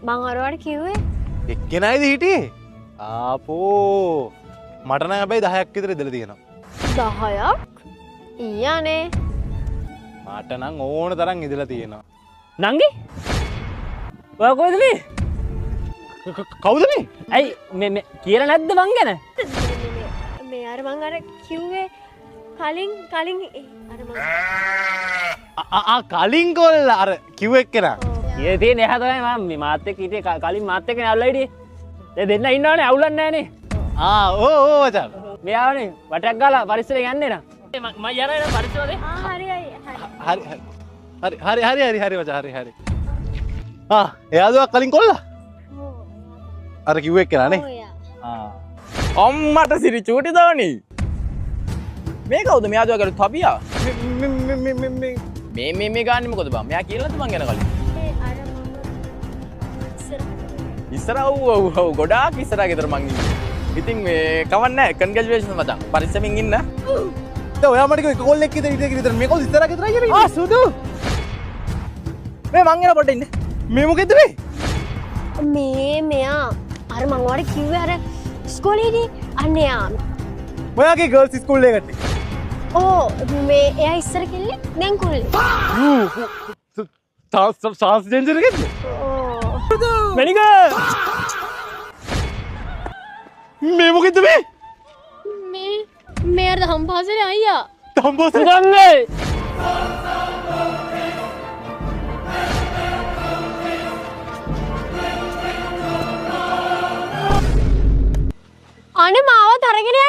මං අරවට කිව්වේ එක්කෙනයිද හිටියේ ආපෝ මටන හැබැයි 10ක් විතර ඉදලා තියෙනවා 10ක් ඊයානේ මට නම් ඕන තරම් ඉදලා තියෙනවා නංගි ඔයා කොහෙද මේ කවුද මේ ඇයි මේ කියලා නැද්ද මං ගැන මේ අර මං අර කිව්වේ කලින් අර මං කලින් කොල්ල අර කිව් එක්කෙනා ඒ තියෙන එහා තමයි මම මේ මාත් එක්ක හිටියේ කලින් මාත් එක්කනේ අවුල්ලා හිටියේ ඒ දෙන්න ඉන්නවනේ අවුලක් නැහනේ ඕ මචං මෙයාවනේ වටක් ගාලා පරිස්සමෙන් යන්නේ නා මම යනවා පරිස්සමනේ හරි මචං හරි එයාද කලින් කොල්ලා අර කිව් එක්කෙනානේ අම්මට සිරි චූටි දවනි මේ කවුද මෙයාද වගේ තබියා මේ ගාන්නේ මොකද බං මෙයා කියලා නැද්ද මං ගැන කලින් ඉස්සර ඔව් ගොඩාක් ඉස්සරහ ගෙදර මං ඉන්නේ ඉතින් මේ කවන්නේ නැහැ කන්ග්‍රැචුලේෂන්ස් මචං පරිස්සමින් ඉන්න ඔයා මට කිව්ව කෝල් එකක් ඉදිරියට මේ කෝල් ඉස්සරහ ගෙදර අයියනේ සුදු මේ මං එන පොඩ්ඩ ඉන්න මේ මොකෙද්ද මේ මෙයා අර මං ඔයාලට කිව්වේ අර ඉස්කෝලේදී අන්න එයා ඔයාගේ ගර්ල්ස් ස්කූල් එකට ඕ මේ එයා ඉස්සර කෙල්ලේ දැන් කුල්ලේ ට්‍රාන්ස්ජෙන්ඩර් එකද මැනික මේ මොකෙද්ද මේ අර හම්පාසලේ අයියා තම්බෝස ගන්නේ අනේ මාවත් අරගෙන